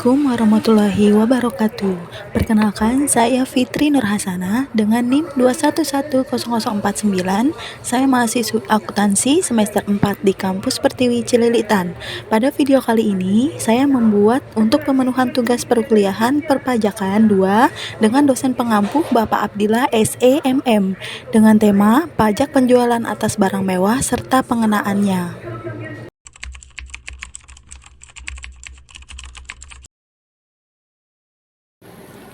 Assalamualaikum warahmatullahi wabarakatuh. Perkenalkan, saya Fitri Nurhasana dengan NIM 2110049. Saya mahasiswi akuntansi semester 4 di kampus Pertiwi Cililitan. Pada video kali ini, saya membuat untuk pemenuhan tugas perkuliahan perpajakan 2 dengan dosen pengampu Bapak Abdillah SEMM dengan tema pajak penjualan atas barang mewah serta pengenaannya.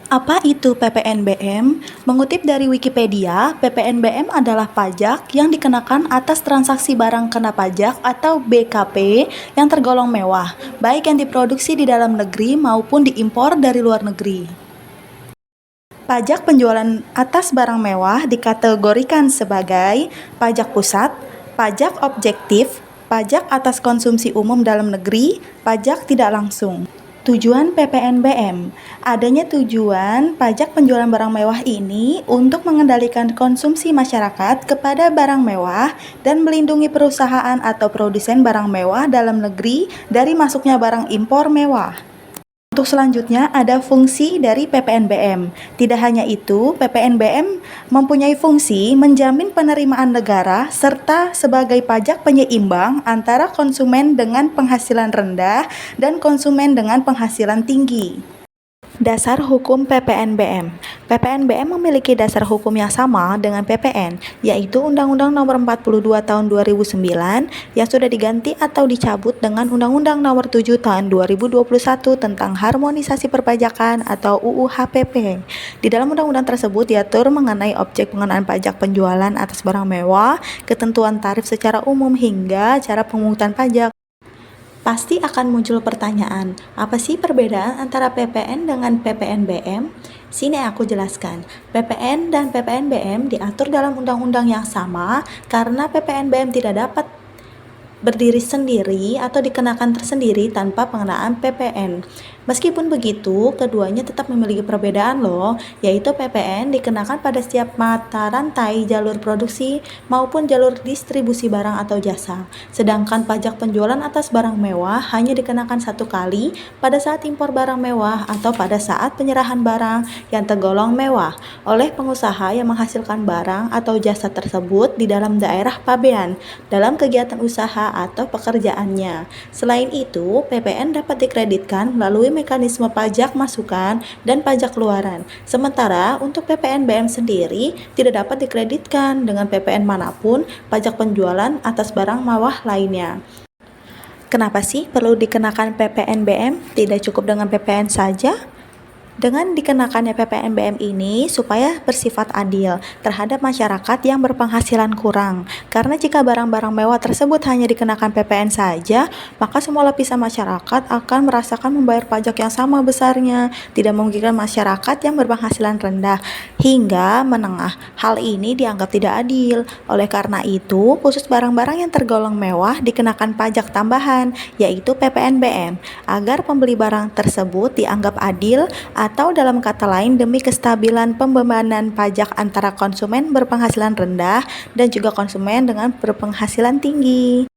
Apa itu PPNBM? Mengutip dari Wikipedia, PPNBM adalah pajak yang dikenakan atas transaksi barang kena pajak atau BKP yang tergolong mewah, baik yang diproduksi di dalam negeri maupun diimpor dari luar negeri. Pajak penjualan atas barang mewah dikategorikan sebagai pajak pusat, pajak objektif, pajak atas konsumsi umum dalam negeri, pajak tidak langsung. Tujuan PPNBM. Adanya tujuan pajak penjualan barang mewah ini untuk mengendalikan konsumsi masyarakat kepada barang mewah dan melindungi perusahaan atau produsen barang mewah dalam negeri dari masuknya barang impor mewah. Untuk selanjutnya ada fungsi dari PPNBM. Tidak hanya itu, PPNBM mempunyai fungsi menjamin penerimaan negara serta sebagai pajak penyeimbang antara konsumen dengan penghasilan rendah dan konsumen dengan penghasilan tinggi. Dasar hukum PPNBM. PPNBM memiliki dasar hukum yang sama dengan PPN, yaitu Undang-Undang Nomor 42 Tahun 2009 yang sudah diganti atau dicabut dengan Undang-Undang Nomor 7 Tahun 2021 tentang Harmonisasi Perpajakan atau UU HPP. Di dalam undang-undang tersebut diatur mengenai objek pengenaan pajak penjualan atas barang mewah, ketentuan tarif secara umum hingga cara pemungutan pajak. Pasti akan muncul pertanyaan, apa sih perbedaan antara PPN dengan PPNBM? Sini aku jelaskan. PPN dan PPNBM diatur dalam undang-undang yang sama karena PPNBM tidak dapat berdiri sendiri atau dikenakan tersendiri tanpa pengenaan PPN. Meskipun begitu, keduanya tetap memiliki perbedaan loh, yaitu PPN dikenakan pada setiap mata rantai jalur produksi maupun jalur distribusi barang atau jasa. Sedangkan pajak penjualan atas barang mewah hanya dikenakan satu kali pada saat impor barang mewah atau pada saat penyerahan barang yang tergolong mewah oleh pengusaha yang menghasilkan barang atau jasa tersebut di dalam daerah pabean dalam kegiatan usaha atau pekerjaannya. Selain itu, PPN dapat dikreditkan melalui mekanisme pajak masukan dan pajak keluaran. Sementara untuk PPNBM sendiri tidak dapat dikreditkan dengan PPN manapun pajak penjualan atas barang mewah lainnya. Kenapa sih perlu dikenakan PPNBM? Tidak cukup dengan PPN saja? Dengan dikenakannya PPNBM ini supaya bersifat adil terhadap masyarakat yang berpenghasilan kurang. Karena jika barang-barang mewah tersebut hanya dikenakan PPN saja, maka semua lapisan masyarakat akan merasakan membayar pajak yang sama besarnya, tidak memungkinkan masyarakat yang berpenghasilan rendah hingga menengah. Hal ini dianggap tidak adil. Oleh karena itu, khusus barang-barang yang tergolong mewah dikenakan pajak tambahan, yaitu PPNBM, agar pembeli barang tersebut dianggap adil atau dalam kata lain demi kestabilan pembebanan pajak antara konsumen berpenghasilan rendah dan juga konsumen dengan berpenghasilan tinggi.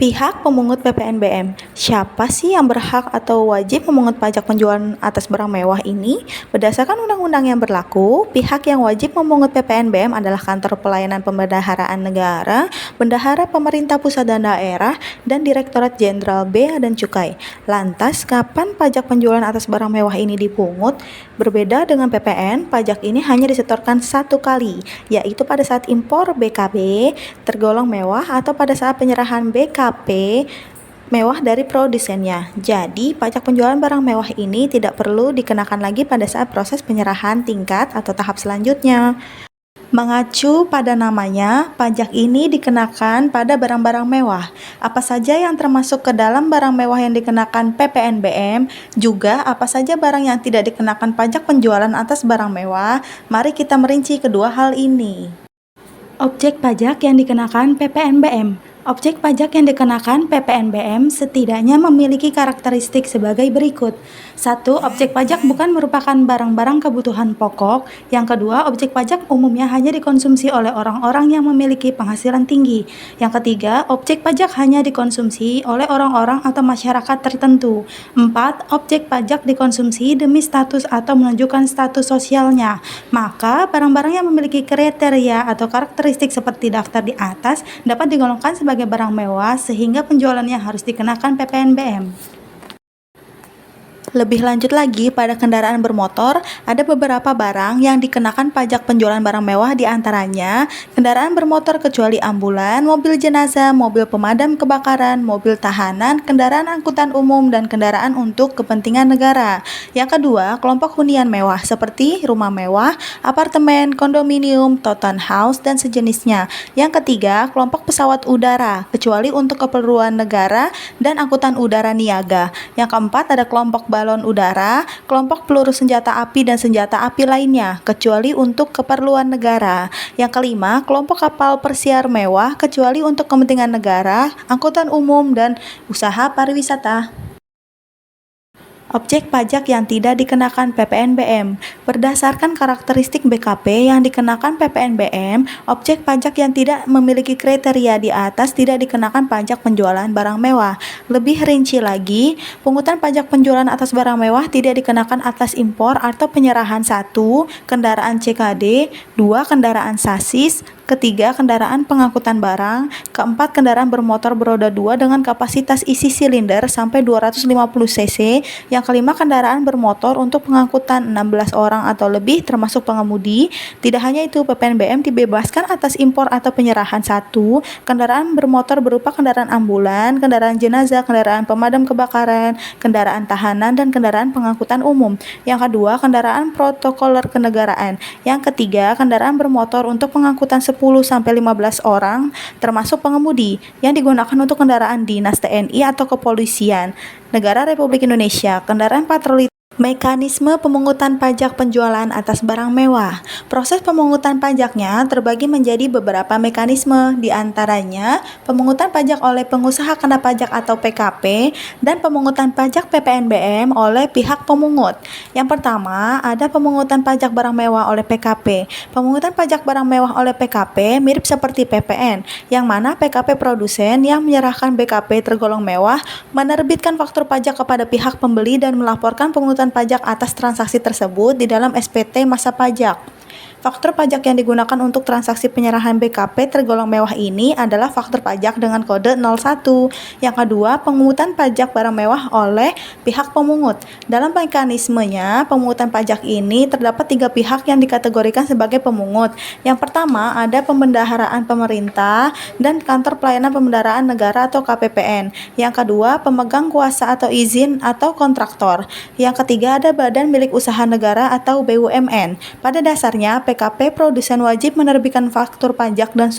Pihak pemungut PPNBM. Siapa sih yang berhak atau wajib memungut pajak penjualan atas barang mewah ini? Berdasarkan undang-undang yang berlaku, pihak yang wajib memungut PPNBM adalah Kantor Pelayanan Pembendaharaan Negara, Bendahara Pemerintah Pusat dan Daerah, dan Direktorat Jenderal Bea dan Cukai. Lantas, kapan pajak penjualan atas barang mewah ini dipungut? Berbeda dengan PPN, pajak ini hanya disetorkan satu kali, yaitu pada saat impor BKB tergolong mewah atau pada saat penyerahan BKP mewah dari produsennya. Jadi, pajak penjualan barang mewah ini tidak perlu dikenakan lagi pada saat proses penyerahan tingkat atau tahap selanjutnya. Mengacu pada namanya, pajak ini dikenakan pada barang-barang mewah. Apa saja yang termasuk ke dalam barang mewah yang dikenakan PPNBM, juga apa saja barang yang tidak dikenakan pajak penjualan atas barang mewah. Mari kita merinci kedua hal ini. Objek pajak yang dikenakan PPNBM. Objek pajak yang dikenakan PPNBM setidaknya memiliki karakteristik sebagai berikut. 1. Objek pajak bukan merupakan barang-barang kebutuhan pokok. Yang kedua, objek pajak umumnya hanya dikonsumsi oleh orang-orang yang memiliki penghasilan tinggi. Yang ketiga, objek pajak hanya dikonsumsi oleh orang-orang atau masyarakat tertentu. 4. Objek pajak dikonsumsi demi status atau menunjukkan status sosialnya. Maka, barang-barang yang memiliki kriteria atau karakteristik seperti daftar di atas dapat digolongkan sebagai barang mewah sehingga penjualannya harus dikenakan PPNBM. Lebih lanjut lagi, pada kendaraan bermotor, ada beberapa barang yang dikenakan pajak penjualan barang mewah, di antaranya kendaraan bermotor kecuali ambulan, mobil jenazah, mobil pemadam kebakaran, mobil tahanan, kendaraan angkutan umum, dan kendaraan untuk kepentingan negara. Yang kedua, kelompok hunian mewah seperti rumah mewah, apartemen, kondominium, townhouse, dan sejenisnya. Yang ketiga, kelompok pesawat udara, kecuali untuk keperluan negara dan angkutan udara niaga. Yang keempat, ada kelompok balon udara, kelompok peluru senjata api dan senjata api lainnya, kecuali untuk keperluan negara. Yang kelima, kelompok kapal persiar mewah, kecuali untuk kepentingan negara, angkutan umum, dan usaha pariwisata. Objek pajak yang tidak dikenakan PPNBM. Berdasarkan karakteristik BKP yang dikenakan PPNBM, objek pajak yang tidak memiliki kriteria di atas tidak dikenakan pajak penjualan barang mewah. Lebih rinci lagi, pungutan pajak penjualan atas barang mewah tidak dikenakan atas impor atau penyerahan 1. Kendaraan CKD, 2. Kendaraan sasis, ketiga, kendaraan pengangkutan barang, keempat, kendaraan bermotor beroda 2 dengan kapasitas isi silinder sampai 250 cc, yang kelima, kendaraan bermotor untuk pengangkutan 16 orang atau lebih termasuk pengemudi. Tidak hanya itu, PPNBM dibebaskan atas impor atau penyerahan 1. Kendaraan bermotor berupa kendaraan ambulan, kendaraan jenazah, kendaraan pemadam kebakaran, kendaraan tahanan, dan kendaraan pengangkutan umum. Yang kedua, kendaraan protokoler kenegaraan. Yang ketiga, kendaraan bermotor untuk pengangkutan 10-15 orang termasuk pengemudi yang digunakan untuk kendaraan dinas TNI atau kepolisian negara Republik Indonesia, kendaraan patroli. Mekanisme pemungutan pajak penjualan atas barang mewah. Proses pemungutan pajaknya terbagi menjadi beberapa mekanisme, di antaranya pemungutan pajak oleh pengusaha kena pajak atau PKP dan pemungutan pajak PPNBM oleh pihak pemungut. Yang pertama, ada pemungutan pajak barang mewah oleh PKP. Pemungutan pajak barang mewah oleh PKP mirip seperti PPN, yang mana PKP produsen yang menyerahkan BKP tergolong mewah menerbitkan faktur pajak kepada pihak pembeli dan melaporkan pemungutan pajak atas transaksi tersebut di dalam SPT masa pajak. Faktur pajak yang digunakan untuk transaksi penyerahan BKP tergolong mewah ini adalah faktur pajak dengan kode 01. Yang kedua, pemungutan pajak barang mewah oleh pihak pemungut. Dalam mekanismenya, pemungutan pajak ini terdapat 3 pihak yang dikategorikan sebagai pemungut. Yang pertama, ada pembendaharaan pemerintah dan kantor pelayanan pembendaharaan negara atau KPPN. Yang kedua, pemegang kuasa atau izin atau kontraktor. Yang ketiga, ada badan milik usaha negara atau BUMN. Pada dasarnya, PKP produsen wajib menerbitkan faktur pajak dan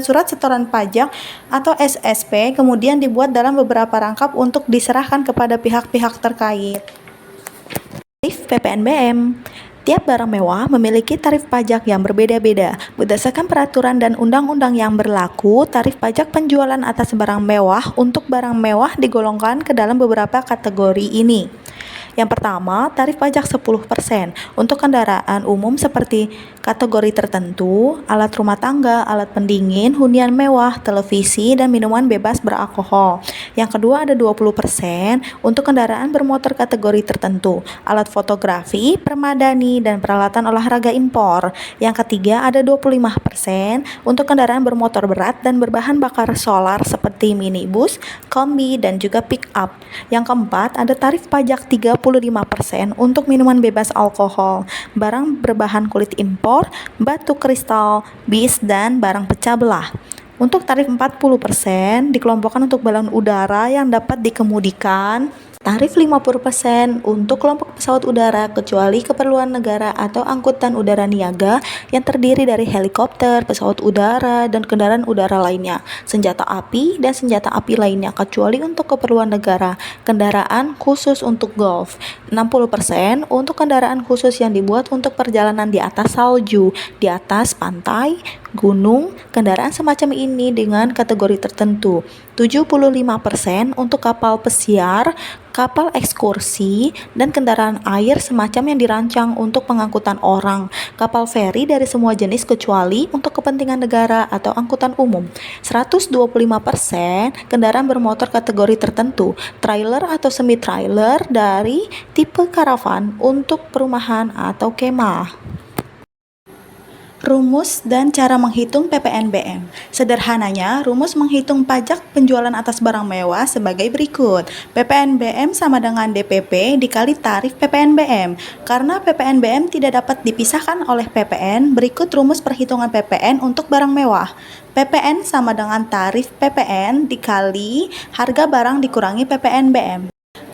surat setoran pajak atau SSP, kemudian dibuat dalam beberapa rangkap untuk diserahkan kepada pihak-pihak terkait. Tarif PPNBM. Tiap barang mewah memiliki tarif pajak yang berbeda-beda. Berdasarkan peraturan dan undang-undang yang berlaku, tarif pajak penjualan atas barang mewah untuk barang mewah digolongkan ke dalam beberapa kategori ini. Yang pertama, tarif pajak 10% untuk kendaraan umum seperti kategori tertentu, alat rumah tangga, alat pendingin, hunian mewah, televisi, dan minuman bebas beralkohol. Yang kedua, ada 20% untuk kendaraan bermotor kategori tertentu, alat fotografi, permadani, dan peralatan olahraga impor. Yang ketiga, ada 25% untuk kendaraan bermotor berat dan berbahan bakar solar seperti minibus, kombi, dan juga pick up. Yang keempat, ada tarif pajak 35% untuk minuman bebas alkohol, barang berbahan kulit impor, batu kristal, bis, dan barang pecah belah. Untuk tarif 40% dikelompokkan untuk balon udara yang dapat dikemudikan Tarif 50% untuk kelompok pesawat udara kecuali keperluan negara atau angkutan udara niaga yang terdiri dari helikopter, pesawat udara, dan kendaraan udara lainnya, senjata api, dan senjata api lainnya kecuali untuk keperluan negara, kendaraan khusus untuk golf. 60% untuk kendaraan khusus yang dibuat untuk perjalanan di atas salju, di atas pantai, gunung, kendaraan semacam ini dengan kategori tertentu. 75% untuk kapal pesiar, kapal ekskursi, dan kendaraan air semacam yang dirancang untuk pengangkutan orang, kapal feri dari semua jenis kecuali untuk kepentingan negara atau angkutan umum. 125% kendaraan bermotor kategori tertentu, trailer atau semi-trailer dari tipe karavan untuk perumahan atau kemah. Rumus dan cara menghitung PPNBM. Sederhananya, rumus menghitung pajak penjualan atas barang mewah sebagai berikut. PPNBM sama dengan DPP dikali tarif PPNBM. Karena PPNBM tidak dapat dipisahkan oleh PPN, berikut rumus perhitungan PPN untuk barang mewah. PPN sama dengan tarif PPN dikali harga barang dikurangi PPNBM.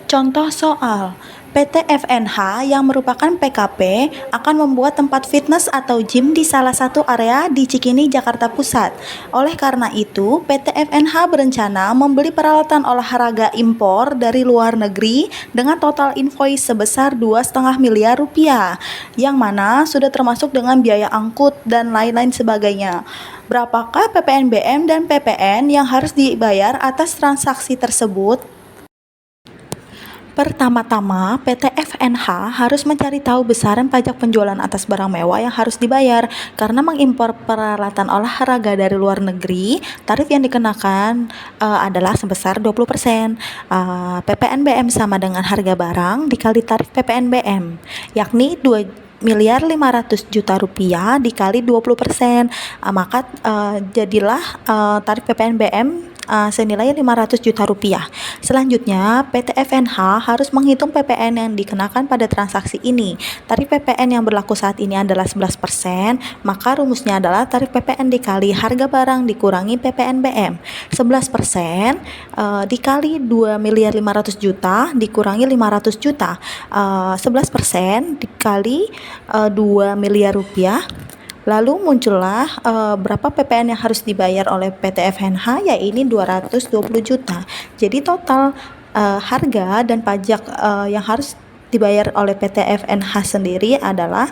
Contoh soal, PT FNH yang merupakan PKP akan membuat tempat fitness atau gym di salah satu area di Cikini, Jakarta Pusat. Oleh karena itu, PT FNH berencana membeli peralatan olahraga impor dari luar negeri dengan total invoice sebesar 2,5 miliar rupiah, yang mana sudah termasuk dengan biaya angkut dan lain-lain sebagainya. Berapakah PPNBM dan PPN yang harus dibayar atas transaksi tersebut? Pertama-tama, PT FNH harus mencari tahu besaran pajak penjualan atas barang mewah yang harus dibayar. Karena mengimpor peralatan olahraga dari luar negeri, tarif yang dikenakan adalah sebesar 20%. PPNBM sama dengan harga barang dikali tarif PPNBM, yakni 2,500 juta rupiah dikali 20%, maka jadilah tarif PPNBM senilai 500 juta rupiah. Selanjutnya, PT FNH harus menghitung PPN yang dikenakan pada transaksi ini. Tarif PPN yang berlaku saat ini adalah 11%, maka rumusnya adalah tarif PPN dikali harga barang dikurangi PPNBM. 11% dikali 2,500 juta dikurangi 500 juta. 11% dikali 2 miliar rupiah. Lalu muncullah berapa PPN yang harus dibayar oleh PT FNH, yaitu 220 juta. Jadi total harga dan pajak yang harus dibayar oleh PT FNH sendiri adalah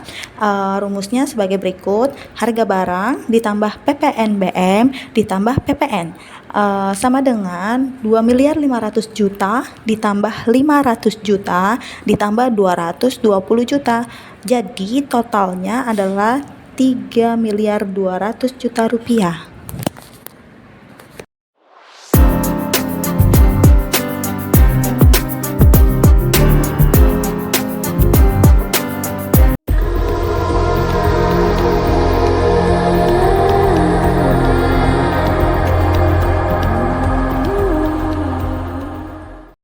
rumusnya sebagai berikut: harga barang ditambah PPNBM ditambah PPN sama dengan 2,500 juta ditambah 500 juta ditambah 220 juta. Jadi totalnya adalah 3,2 miliar rupiah.